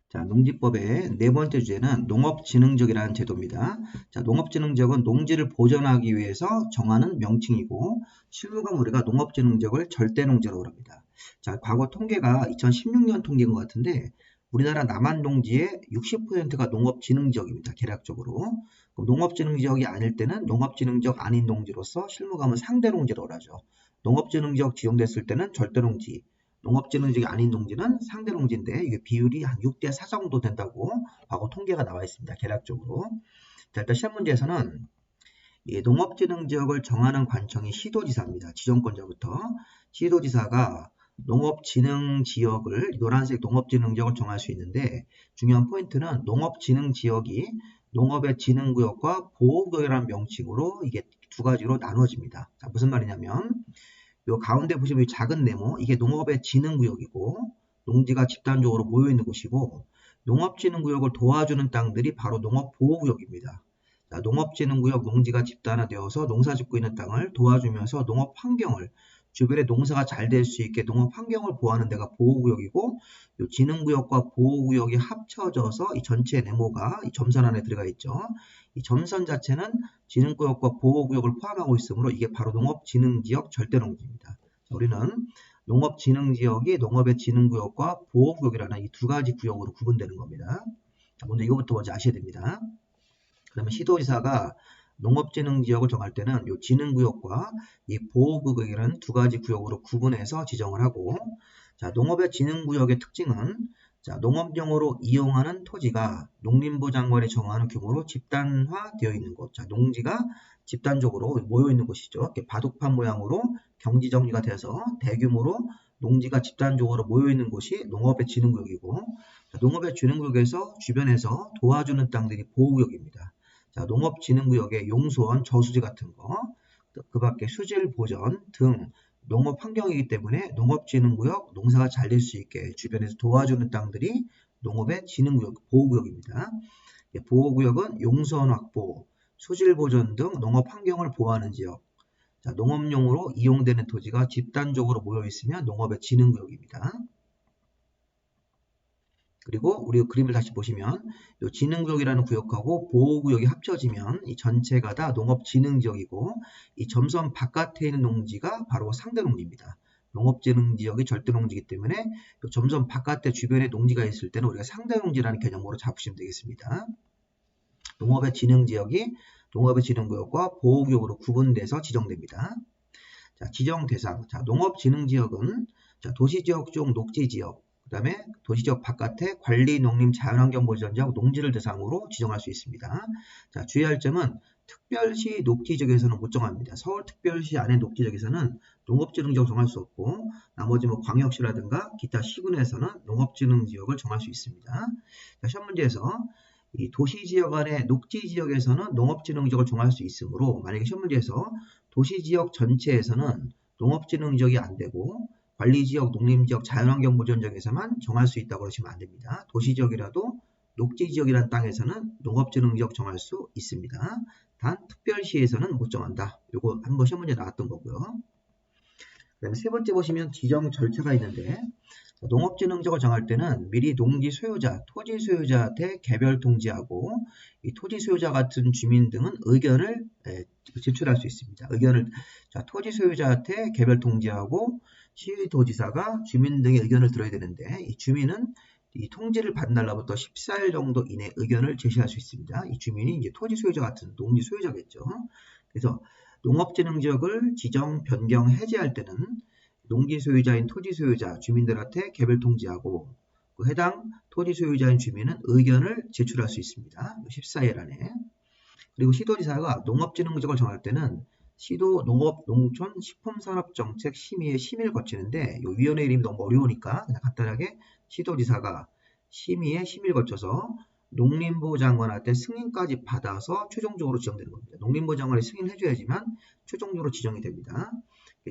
자, 농지법의 네 번째 주제는 농업진흥지역이라는 제도입니다. 자, 농업진흥지역은 농지를 보전하기 위해서 정하는 명칭이고, 실무上우리가 농업진흥지역을 절대농지라고 합니다. 자, 과거 통계가 2016년 통계인 것 같은데, 우리나라 남한 농지의 60%가 농업진흥지역입니다. 계략적으로. 그럼 농업진흥지역이 아닐 때는 농업진흥지역 아닌 농지로서 실무가면 상대농지라고 하죠. 농업진흥지역 지정됐을 때는 절대농지, 농업진흥지역이 아닌 농지는 상대농지인데 이게 비율이 한 6대 4 정도 된다고 과거 통계가 나와 있습니다. 계략적으로. 자, 일단 시험 문제에서는 이 농업진흥지역을 정하는 관청이 시도지사입니다. 지정권자부터. 시도지사가 농업진흥지역을 노란색 농업진흥지역을 정할 수 있는데 중요한 포인트는 농업진흥지역이 농업의 진흥구역과 보호구역이라는 명칭으로 이게 두 가지로 나누어집니다. 자, 무슨 말이냐면 요 가운데 보시면 이 작은 네모 이게 농업의 진흥구역이고 농지가 집단적으로 모여있는 곳이고 농업진흥구역을 도와주는 땅들이 바로 농업보호구역입니다. 자, 농업진흥구역 농지가 집단화되어서 농사짓고 있는 땅을 도와주면서 농업환경을 주변에 농사가 잘 될 수 있게 농업환경을 보호하는 데가 보호구역이고 요 진흥구역과 보호구역이 합쳐져서 이 전체 네모가 이 점선 안에 들어가 있죠. 이 점선 자체는 진흥구역과 보호구역을 포함하고 있으므로 이게 바로 농업진흥지역 절대농지입니다. 자, 우리는 농업진흥지역이 농업의 진흥구역과 보호구역이라는 이 두 가지 구역으로 구분되는 겁니다. 자, 먼저 이거부터 먼저 아셔야 됩니다. 그러면 시도지사가 농업진흥지역을 정할 때는 이 진흥구역과 이 보호구역이라는 두 가지 구역으로 구분해서 지정을 하고, 자, 농업의 진흥구역의 특징은 자, 농업용으로 이용하는 토지가 농림부 장관이 정하는 규모로 집단화되어 있는 곳. 자, 농지가 집단적으로 모여 있는 곳이죠. 이렇게 바둑판 모양으로 경지 정리가 돼서 대규모로 농지가 집단적으로 모여 있는 곳이 농업의 진흥구역이고, 자, 농업의 진흥구역에서 주변에서 도와주는 땅들이 보호구역입니다. 자, 농업진흥구역의 용수원, 저수지 같은 거, 그 밖에 수질 보전 등 농업 환경이기 때문에 농업진흥구역, 농사가 잘 될 수 있게 주변에서 도와주는 땅들이 농업의 진흥구역, 보호구역입니다. 보호구역은 용수원 확보, 수질 보전 등 농업 환경을 보호하는 지역, 자, 농업용으로 이용되는 토지가 집단적으로 모여 있으면 농업의 진흥구역입니다. 그리고 우리 그림을 다시 보시면 이 진흥구역이라는 구역하고 보호구역이 합쳐지면 이 전체가 다 농업진흥지역이고 이 점선 바깥에 있는 농지가 바로 상대농지입니다. 농업진흥지역이 절대농지이기 때문에 이 점선 바깥에 주변에 농지가 있을 때는 우리가 상대농지라는 개념으로 잡으시면 되겠습니다. 농업의 진흥지역이 농업의 진흥구역과 보호구역으로 구분돼서 지정됩니다. 자, 지정 대상. 자, 농업진흥지역은 자, 도시지역 중 녹지지역, 그 다음에 도시지역 바깥에 관리 농림 자연환경 보전지역 농지를 대상으로 지정할 수 있습니다. 자, 주의할 점은 특별시 녹지지역에서는 못 정합니다. 서울특별시 안에 녹지지역에서는 농업진흥지역 정할 수 없고 나머지 뭐 광역시라든가 기타 시군에서는 농업진흥지역을 정할 수 있습니다. 자, 시험 문제에서 이 도시지역 안에 녹지지역에서는 농업진흥지역을 정할 수 있으므로 만약에 시험 문제에서 도시지역 전체에서는 농업진흥지역이 안 되고 관리지역, 농림지역, 자연환경보전지역에서만 정할 수 있다고 그러시면 안 됩니다. 도시지역이라도 녹지지역이라는 땅에서는 농업진흥지역 정할 수 있습니다. 단 특별시에서는 못 정한다. 요거 한번 시험 문제 나왔던 거고요. 그다음에 세 번째 보시면 지정 절차가 있는데 농업진흥지역을 정할 때는 미리 농지 소유자, 토지 소유자한테 개별 통지하고 이 토지 소유자 같은 주민 등은 의견을 제출할 수 있습니다. 의견을 자, 토지 소유자한테 개별 통지하고 시도지사가 주민 등의 의견을 들어야 되는데 이 주민은 이 통지를 받은 날로부터 14일 정도 이내 의견을 제시할 수 있습니다. 이 주민이 이제 토지 소유자 같은 농지 소유자겠죠. 그래서 농업진흥지역을 지정, 변경, 해제할 때는 농지 소유자인 토지 소유자, 주민들한테 개별 통지하고 그 해당 토지 소유자인 주민은 의견을 제출할 수 있습니다. 14일 안에. 그리고 시도지사가 농업진흥지역을 정할 때는 시도 농업, 농촌, 식품산업정책 심의에 심의를 거치는데 이 위원회 이름이 너무 어려우니까 그냥 간단하게 시도지사가 심의에 심의를 거쳐서 농림부 장관한테 승인까지 받아서 최종적으로 지정되는 겁니다. 농림부 장관이 승인을 해줘야지만 최종적으로 지정이 됩니다.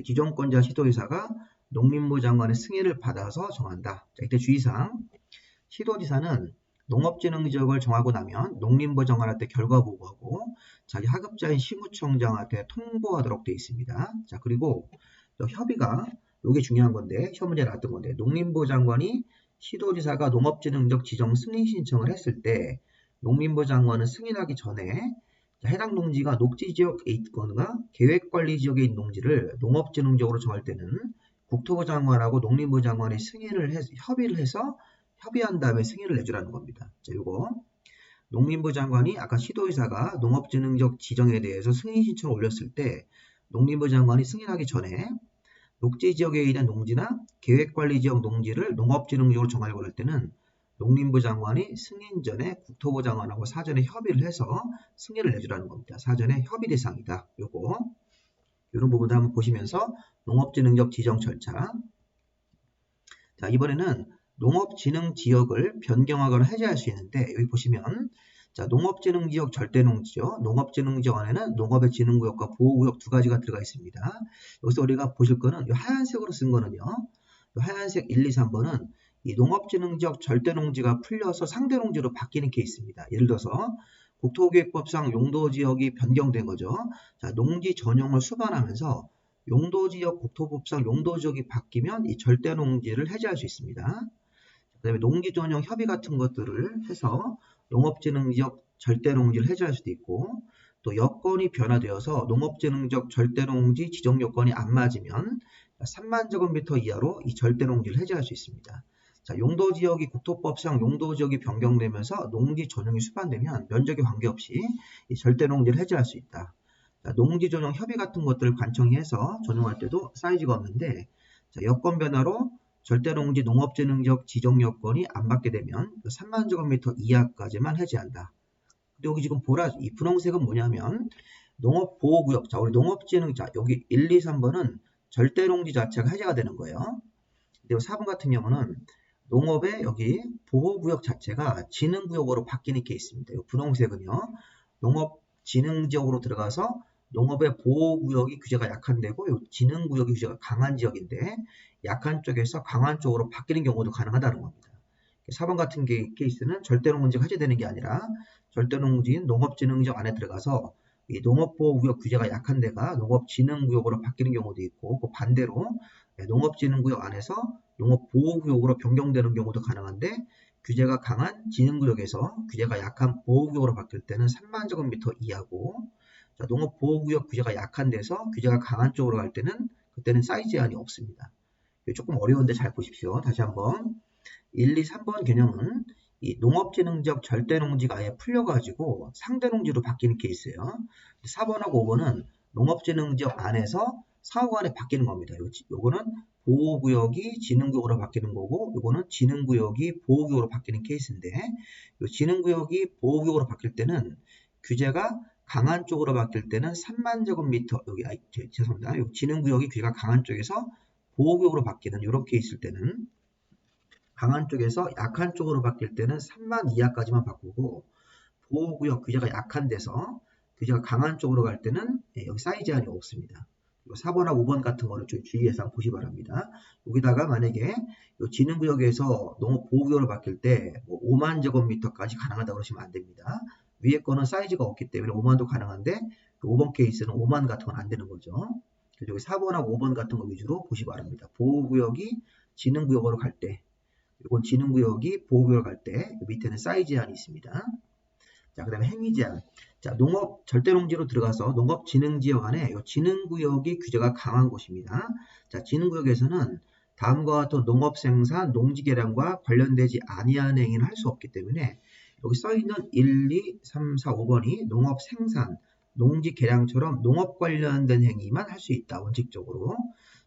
지정권자 시도지사가 농림부 장관의 승인을 받아서 정한다. 자, 이때 주의사항. 시도지사는 농업진흥지역을 정하고 나면 농림부 장관한테 결과 보고하고 자기 하급자인 시구청장한테 통보하도록 되어 있습니다. 자, 그리고 협의가 이게 중요한 건데 시험 문제 나왔던 건데 농림부 장관이 시도지사가 농업진흥적 지정 승인 신청을 했을 때 농림부 장관은 승인하기 전에 해당 농지가 녹지지역에 있거나 계획관리지역에 있는 농지를 농업진흥지역으로 정할 때는 국토부 장관하고 농림부 장관이 협의를 해서 협의한 다음에 승인을 내주라는 겁니다. 자, 요거 농림부 장관이 아까 시도의사가 농업진흥적 지정에 대해서 승인 신청을 올렸을 때 농림부 장관이 승인하기 전에 녹지지역에 있는 농지나 계획관리지역 농지를 농업진흥지역으로 정하려고 할 때는 농림부 장관이 승인 전에 국토부 장관하고 사전에 협의를 해서 승인을 내주라는 겁니다. 사전에 협의 대상이다. 요거 이런 부분도 한번 보시면서 농업진흥적 지정 절차. 자, 이번에는 농업진흥지역을 변경하거나 해제할 수 있는데 여기 보시면 자, 농업진흥지역 절대농지죠. 농업진흥지역 안에는 농업의 진흥구역과 보호구역 두 가지가 들어가 있습니다. 여기서 우리가 보실 거는 이 하얀색으로 쓴 거는요. 이 하얀색 1, 2, 3번은 이 농업진흥지역 절대농지가 풀려서 상대농지로 바뀌는 케이스입니다. 예를 들어서 국토기획법상 용도지역이 변경된 거죠. 자, 농지 전용을 수반하면서 용도지역 국토법상 용도지역이 바뀌면 이 절대농지를 해제할 수 있습니다. 그 다음에 농지 전용 협의 같은 것들을 해서 농업진흥지역 절대농지를 해제할 수도 있고 또 여건이 변화되어서 농업진흥적 절대농지 지정 요건이 안 맞으면 3만 제곱미터 이하로 이 절대농지를 해제할 수 있습니다. 자, 용도지역이 국토법상 용도지역이 변경되면서 농지 전용이 수반되면 면적에 관계없이 이 절대농지를 해제할 수 있다. 자, 농지 전용 협의 같은 것들을 관청해서 전용할 때도 사이즈가 없는데 자, 여건 변화로 절대농지 농업진흥적 지정 요건이 안 받게 되면 3만 제곱미터 이하까지만 해제한다. 근데 여기 지금 이 분홍색은 뭐냐면 농업보호구역. 자, 우리 농업진흥, 자, 여기 1, 2, 3번은 절대농지 자체가 해제가 되는 거예요. 근데 4번 같은 경우는 농업의 여기 보호구역 자체가 진흥구역으로 바뀌는 케이스입니다. 이 분홍색은요. 농업진흥지역으로 들어가서 농업의 보호구역이 규제가 약한 데고 이 진흥구역이 규제가 강한 지역인데 약한 쪽에서 강한 쪽으로 바뀌는 경우도 가능하다는 겁니다. 4번 같은 케이스는 절대농지가 해제되는 게 아니라 절대농지인 농업진흥지역 안에 들어가서 이 농업보호구역 규제가 약한 데가 농업진흥구역으로 바뀌는 경우도 있고 그 반대로 농업진흥구역 안에서 농업보호구역으로 변경되는 경우도 가능한데 규제가 강한 진흥구역에서 규제가 약한 보호구역으로 바뀔 때는 3만 제곱미터 이하고 자, 농업보호구역 규제가 약한 데서 규제가 강한 쪽으로 갈 때는 그때는 사이즈 제한이 없습니다. 조금 어려운데 잘 보십시오. 다시 한번 1, 2, 3번 개념은 이 농업진흥적 절대농지가 아예 풀려가지고 상대농지로 바뀌는 케이스예요. 4번하고 5번은 농업진흥지역 안에서 사후간에 바뀌는 겁니다. 요거는 보호구역이 진흥구역으로 바뀌는 거고 요거는 진흥구역이 보호구역으로 바뀌는 케이스인데 요 진흥구역이 보호구역으로 바뀔 때는 규제가 강한 쪽으로 바뀔 때는 3만 제곱미터 여기 죄송합니다. 요 진흥구역이 규제가 강한 쪽에서 보호구역으로 바뀌는 이런 케이스일 때는 강한 쪽에서 약한 쪽으로 바뀔 때는 3만 이하까지만 바꾸고 보호구역 규제가 약한 데서 규제가 강한 쪽으로 갈 때는 여기 사이즈 제한이 없습니다. 4번하고 5번 같은 거는 좀 주의해서 보시 바랍니다. 여기다가 만약에 진흥구역에서 농업보호구역으로 바뀔 때 5만 제곱미터까지 가능하다고 그러시면 안 됩니다. 위에 거는 사이즈가 없기 때문에 5만도 가능한데 5번 케이스는 5만 같은 건 안 되는 거죠. 그래서 여기 4번하고 5번 같은 거 위주로 보시 바랍니다. 보호구역이 진흥구역으로 갈 때 이건 진흥구역이 보호구역으로 갈 때 밑에는 사이즈 제한이 있습니다. 자, 그 다음에 행위 제한. 자, 농업 절대농지로 들어가서 농업진흥지역 안에 이 진흥구역이 규제가 강한 곳입니다. 자, 진흥구역에서는 다음과 같은 농업생산, 농지개량과 관련되지 아니한 행위는 할 수 없기 때문에 여기 써있는 1, 2, 3, 4, 5번이 농업생산, 농지개량처럼 농업 관련된 행위만 할 수 있다. 원칙적으로.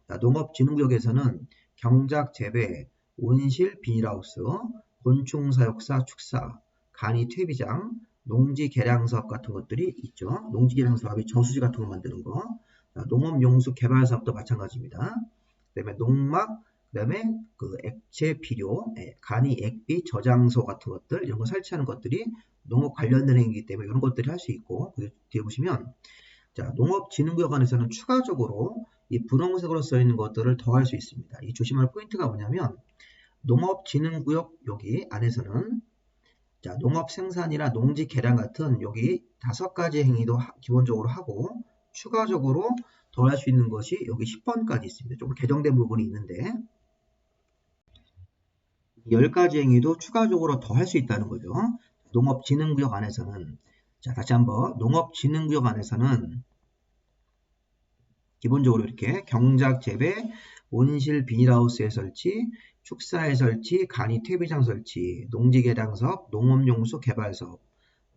자, 농업진흥구역에서는 경작, 재배, 온실, 비닐하우스, 곤충사육사, 축사, 간이 퇴비장, 농지 개량 사업 같은 것들이 있죠. 농지 개량 사업이 저수지 같은 거 만드는 거. 농업용수 개발 사업도 마찬가지입니다. 그다음에 농막, 그다음에 그 액체 비료, 간이 액비 저장소 같은 것들 이런 거 설치하는 것들이 농업 관련된 행위이기 때문에 이런 것들이 할 수 있고 뒤에 보시면 자, 농업진흥구역 안에서는 추가적으로 이 분홍색으로 써 있는 것들을 더 할 수 있습니다. 이 조심할 포인트가 뭐냐면 농업진흥구역 여기 안에서는 자, 농업생산이나 농지 개량 같은 여기 5가지 행위도 기본적으로 하고 추가적으로 더 할 수 있는 것이 여기 10번까지 있습니다. 조금 개정된 부분이 있는데 10가지 행위도 추가적으로 더 할 수 있다는 거죠. 농업진흥구역 안에서는, 자, 다시 한번, 농업진흥구역 안에서는 기본적으로 이렇게 경작 재배, 온실 비닐하우스의 설치, 축사의 설치, 간이 퇴비장 설치, 농지 개량 사업, 농업용수 개발 사업,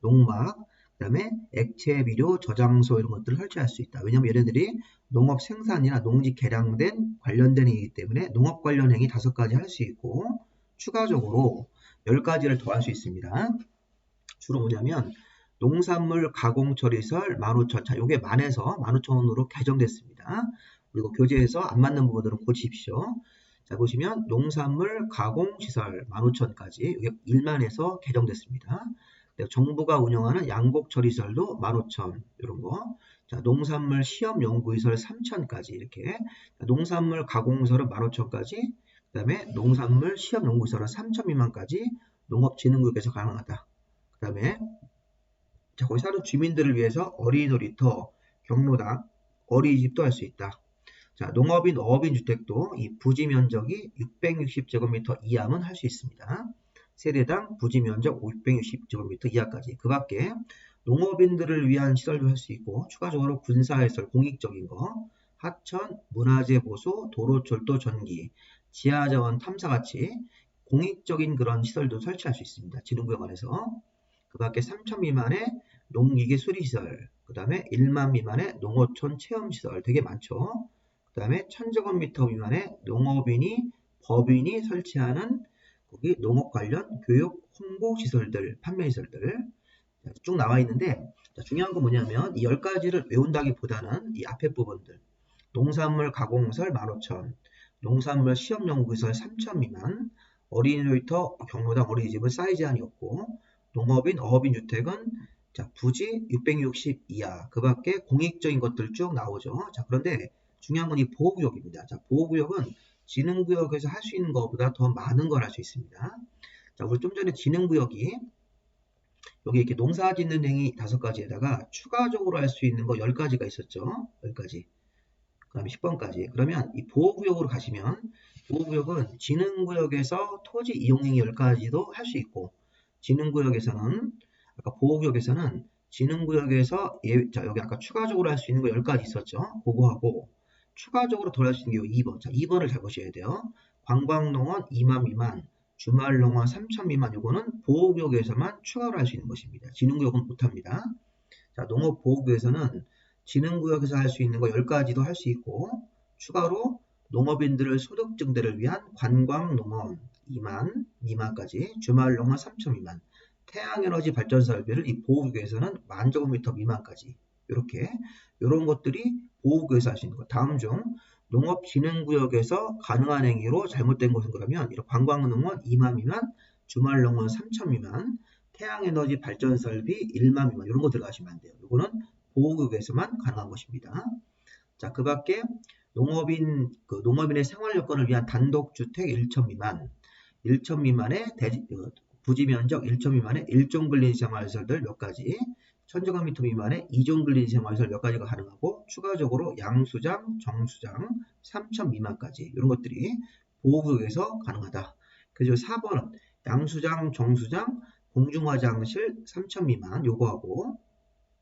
농막, 그다음에 액체 비료 저장소 이런 것들을 설치할 수 있다. 왜냐하면 얘네들이 농업 생산이나 농지 개량된 관련된 행위이기 때문에 농업 관련 행위 5가지 할 수 있고 추가적으로 10가지를 더 할 수 있습니다. 주로 뭐냐면 농산물 가공 처리설 15,000. 자, 요게 만에서 15,000원으로 개정됐습니다. 그리고 교재에서 안 맞는 부분들은 고치십시오. 자, 보시면 농산물 가공 시설 15,000까지 이게 1만에서 개정됐습니다. 정부가 운영하는 양곡 처리설도 15,000 이런 거. 자, 농산물 시험 연구시설 3,000까지 이렇게. 자, 농산물 가공시설은 15,000까지. 그다음에 농산물 시험 연구시설은 3,000 미만까지 농업진흥구역에서 가능하다. 그다음에 자, 거기 사는 주민들을 위해서 어린이 놀이터, 경로당, 어린이집도 할 수 있다. 자, 농업인, 어업인 주택도 이 부지 면적이 660제곱미터 이하면 할 수 있습니다. 세대당 부지 면적 660제곱미터 이하까지. 그 밖에 농업인들을 위한 시설도 할 수 있고 추가적으로 군사시설, 공익적인 거, 하천, 문화재 보수, 도로철도 전기, 지하자원 탐사같이 공익적인 그런 시설도 설치할 수 있습니다. 진흥구역 안에서. 그 밖에 3,000 미만의 농기계 수리시설, 그 다음에 1만 미만의 농어촌 체험시설 되게 많죠. 그 다음에 1000제곱미터 미만의 농업인이 법인이 설치하는 거기 농업 관련 교육 홍보 시설들, 판매 시설들 쭉 나와 있는데 중요한 건 뭐냐면 이 10가지를 외운다기보다는 이 앞에 부분들 농산물 가공시설 15,000, 농산물 시험 연구시설 3,000 미만, 어린이 놀이터, 경로당 어린이집은 사이즈 제한이 없고 농업인, 어업인 주택은 자, 부지 660 이하, 그 밖에 공익적인 것들 쭉 나오죠. 자, 그런데 중요한 건 이 보호구역입니다. 자, 보호구역은 진흥구역에서 할 수 있는 것보다 더 많은 걸 할 수 있습니다. 자, 우리 좀 전에 진흥구역이 여기 이렇게 농사 짓는 행위 5가지에다가 추가적으로 할 수 있는 거 10가지가 있었죠. 10가지. 그 다음에 10번까지. 그러면 이 보호구역으로 가시면 보호구역은 진흥구역에서 토지 이용행위 10가지도 할 수 있고 진흥구역에서는 아까 보호구역에서는 진흥구역에서 자, 여기 아까 추가적으로 할 수 있는 거 10가지 있었죠. 그거 하고 추가적으로 더 할 수 있는 게 2번. 자, 2번을 잘 보셔야 돼요. 관광농원 2만 미만, 주말농원 3천 미만 요거는 보호구역에서만 추가로 할 수 있는 것입니다. 진흥구역은 못합니다. 자, 농업보호구역에서는 진흥구역에서 할 수 있는 거 10가지도 할 수 있고 추가로 농업인들의 소득 증대를 위한 관광농원 2만 미만까지, 주말농원 3천 미만, 태양에너지 발전 설비를 이 보호구역에서는 10,000제곱미터 미만까지 이렇게 이런 것들이 보호구역에서 할 수 있는 것. 다음 중 농업진흥구역에서 가능한 행위로 잘못된 것은 그러면 이런 관광농원 2만 미만, 주말농원 3천 미만, 태양에너지 발전 설비 1만 미만 이런 거 들어가시면 안 돼요. 이거는 보호구역에서만 가능한 것입니다. 자, 그 밖에 농업인의 생활 여건을 위한 단독주택 1천 미만, 1천 미만의 부지 면적 1천 미만의 일종 근린 생활시설들 몇 가지, 1000제곱미터 미만의 이종 근린 생활시설 몇 가지가 가능하고 추가적으로 양수장, 정수장 3천 미만까지 이런 것들이 보호구역에서 가능하다. 그래서 4번은 양수장, 정수장, 공중화장실 3천 미만 요거하고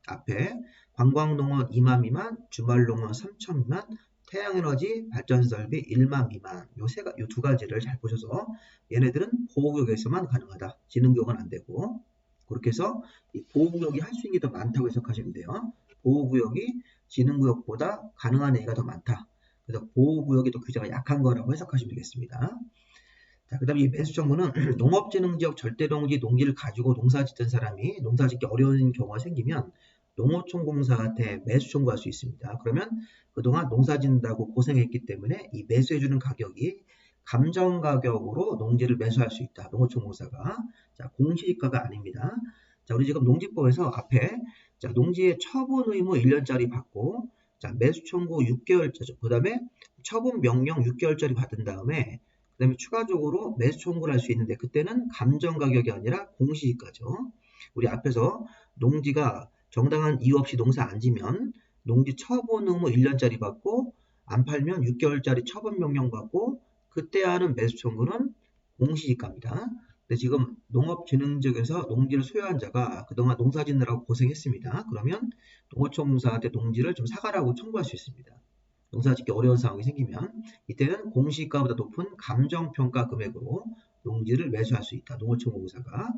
앞에 관광농원 2만 미만, 주말농원 3천 미만, 태양에너지 발전설비 1만 미만 요 두 가지를 잘 보셔서 얘네들은 보호구역에서만 가능하다. 진흥구역은 안 되고 그렇게 해서 이 보호구역이 할 수 있는 게 더 많다고 해석하시면 돼요. 보호구역이 진흥구역보다 가능한 행위가 더 많다. 그래서 보호구역이 더 규제가 약한 거라고 해석하시면 되겠습니다. 자, 그 다음에 이 매수청구는 농업진흥지역 절대농지 농지를 가지고 농사짓던 사람이 농사짓기 어려운 경우가 생기면 농어촌공사한테 매수 청구할 수 있습니다. 그러면 그동안 농사 짓는다고 고생했기 때문에 이 매수해주는 가격이 감정가격으로 농지를 매수할 수 있다. 농어촌공사가. 자, 공시지가가 아닙니다. 자, 우리 지금 농지법에서 앞에 자, 농지의 처분 의무 1년짜리 받고 자, 매수 청구 6개월짜리 그 다음에 처분 명령 6개월짜리 받은 다음에 그 다음에 추가적으로 매수 청구를 할 수 있는데 그때는 감정가격이 아니라 공시지가죠. 우리 앞에서 농지가 정당한 이유 없이 농사 안 지면 농지 처분 의무 1년짜리 받고 안 팔면 6개월짜리 처분 명령 받고 그때 하는 매수 청구는 공시지가입니다. 근데 지금 농업진흥지역에서 농지를 소유한 자가 그동안 농사 짓느라고 고생했습니다. 그러면 농어촌공사한테 농지를 좀 사가라고 청구할 수 있습니다. 농사 짓기 어려운 상황이 생기면 이때는 공시가보다 높은 감정평가 금액으로 농지를 매수할 수 있다. 농어촌공사가.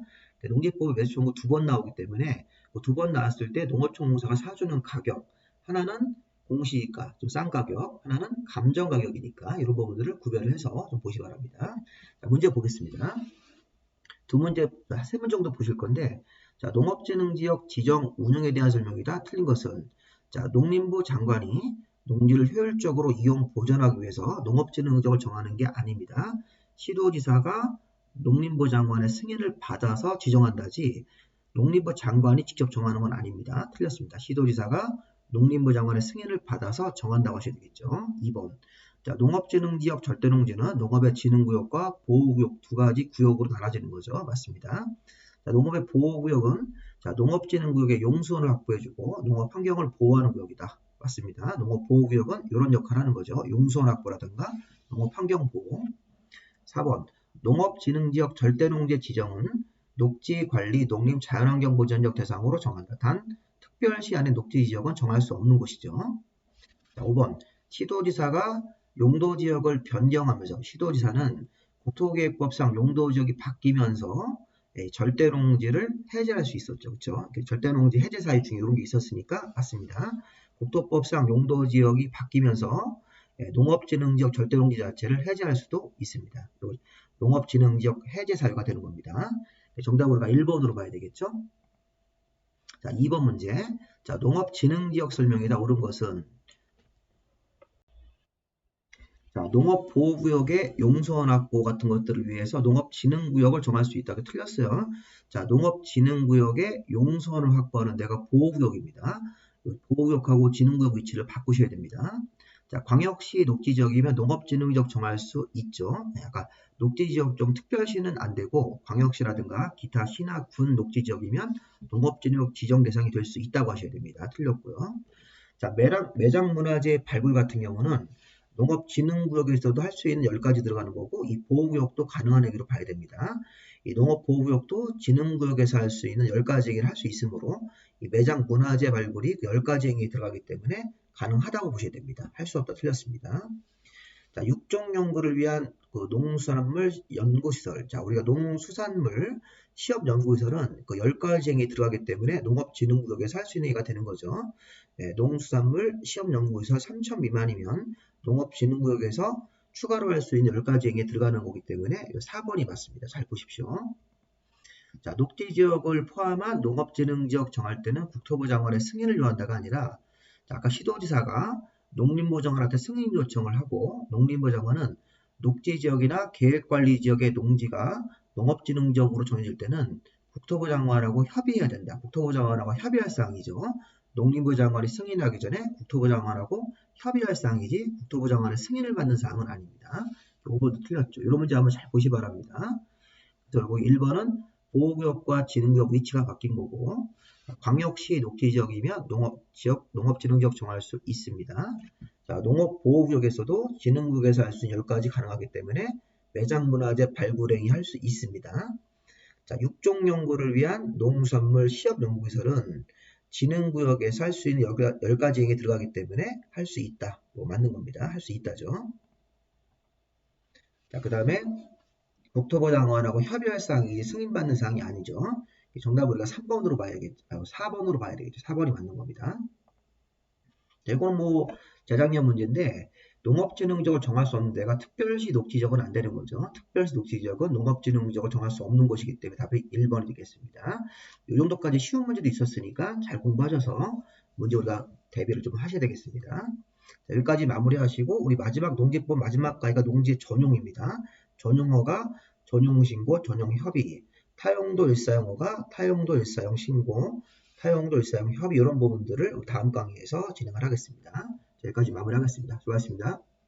농지법에 매수 청구 2번 나오기 때문에 그 2번 나왔을 때 농어촌공사가 사주는 가격 하나는 공시가 좀 싼 가격, 하나는 감정 가격이니까 이런 부분들을 구별을 해서 좀 보시기 바랍니다. 자, 문제 보겠습니다. 세 문제 정도 보실 건데, 자, 농업진흥지역 지정 운영에 대한 설명이다. 틀린 것은, 자, 농림부 장관이 농지를 효율적으로 이용 보존하기 위해서 농업진흥지역을 정하는 게 아닙니다. 시도지사가 농림부 장관의 승인을 받아서 지정한다지 농림부 장관이 직접 정하는 건 아닙니다. 틀렸습니다. 시도지사가 농림부 장관의 승인을 받아서 정한다고 하셔야 되겠죠. 2번. 자, 농업진흥지역 절대농지는 농업의 진흥구역과 보호구역 두 가지 구역으로 나눠지는 거죠. 맞습니다. 자, 농업의 보호구역은 자, 농업진흥구역의 용수원을 확보해주고 농업 환경을 보호하는 구역이다. 맞습니다. 농업보호구역은 이런 역할을 하는 거죠. 용수원 확보라든가 농업 환경 보호. 4번. 농업진흥지역 절대농지 지정은 녹지관리, 농림, 자연환경 보전적 대상으로 정한다. 단 특별시 안에 녹지지역은 정할 수 없는 곳이죠. 자, 5번. 시도지사가 용도지역을 변경하면서 시도지사는 국토계획법상 용도지역이 바뀌면서 절대농지를 해제할 수 있었죠. 그렇죠? 절대농지 해제 사유 중에 이런 게 있었으니까 맞습니다. 국토법상 용도지역이 바뀌면서 농업진흥지역 절대농지 자체를 해제할 수도 있습니다. 농업진흥지역 해제 사유가 되는 겁니다. 정답은 우리가 1번으로 봐야 되겠죠? 자, 2번 문제. 자, 농업진흥지역 설명이다. 옳은 것은 자, 농업보호구역의 용수원 확보 같은 것들을 위해서 농업진흥구역을 정할 수 있다. 틀렸어요. 자, 농업진흥구역의 용수원을 확보하는 데가 보호구역입니다. 보호구역하고 진흥구역 위치를 바꾸셔야 됩니다. 자, 광역시 녹지지역이면 농업진흥지역 정할 수 있죠. 아까 녹지지역 좀 특별시는 안 되고 광역시라든가 기타 시나 군 녹지지역이면 농업진흥지역 지정 대상이 될 수 있다고 하셔야 됩니다. 틀렸고요. 자, 매장문화재 발굴 같은 경우는 농업진흥구역에서도 할 수 있는 10가지 들어가는 거고 이 보호구역도 가능한 얘기로 봐야 됩니다. 이 농업보호구역도 진흥구역에서 할 수 있는 10가지 행위를 할 수 있으므로 이 매장문화재 발굴이 그 10가지 행위에 들어가기 때문에 가능하다고 보셔야 됩니다. 할 수 없다 틀렸습니다. 자, 육종연구를 위한 그 농수산물 연구시설. 자, 우리가 농수산물 시험연구시설은 그 10가지 행위에 들어가기 때문에 농업진흥구역에서 할 수 있는 얘기가 되는 거죠. 네, 농수산물 시험연구시설 3,000 미만이면 농업진흥구역에서 추가로 할 수 있는 10가지 행위에 들어가는 거기 때문에 4번이 맞습니다. 잘 보십시오. 자, 녹지지역을 포함한 농업진흥지역 정할 때는 국토부 장관의 승인을 요한다가 아니라 자, 아까 시도지사가 농림부 장관한테 승인 요청을 하고 농림부 장관은 녹지지역이나 계획관리지역의 농지가 농업진흥지역으로 정해질 때는 국토부 장관하고 협의해야 된다. 국토부 장관하고 협의할 사항이죠. 농림부 장관이 승인하기 전에 국토부 장관하고 협의할 사항이지 국토부 장관의 승인을 받는 사항은 아닙니다. 이것도 틀렸죠. 이런 문제 한번 잘 보시 바랍니다. 그리고 1번은 보호구역과 진흥구역 위치가 바뀐 거고 광역시 녹지지역이면 농업진흥지역 정할 수 있습니다. 자, 농업보호구역에서도 진흥구역에서 할 수 있는 10가지 가능하기 때문에 매장문화재 발굴행위 할 수 있습니다. 자, 육종연구를 위한 농수산물 시험연구시설은 진흥구역에서 할 수 있는 10가지 행위에 들어가기 때문에 할 수 있다. 맞는 겁니다. 할 수 있다죠. 자, 그 다음에 국토부 장관하고 협의할 사항이 승인받는 사항이 아니죠. 정답 우리가 3번으로 봐야겠죠. 4번으로 봐야 되겠죠. 4번이 맞는 겁니다. 이건 뭐 재작년 문제인데 농업진흥지역을 정할 수 없는 데가 특별시 녹지지역은 안 되는 거죠. 특별시 녹지지역은 농업진흥지역을 정할 수 없는 곳이기 때문에 답이 1번이 되겠습니다. 이 정도까지 쉬운 문제도 있었으니까 잘 공부하셔서 문제 우리가 대비를 좀 하셔야 되겠습니다. 자, 여기까지 마무리하시고 우리 마지막 농지법 마지막 가위가 농지의 전용입니다. 전용어가 전용신고, 전용협의, 타용도 일사용어가 타용도 일사용 신고, 타용도 일사용 협의 이런 부분들을 다음 강의에서 진행을 하겠습니다. 여기까지 마무리하겠습니다. 수고하셨습니다.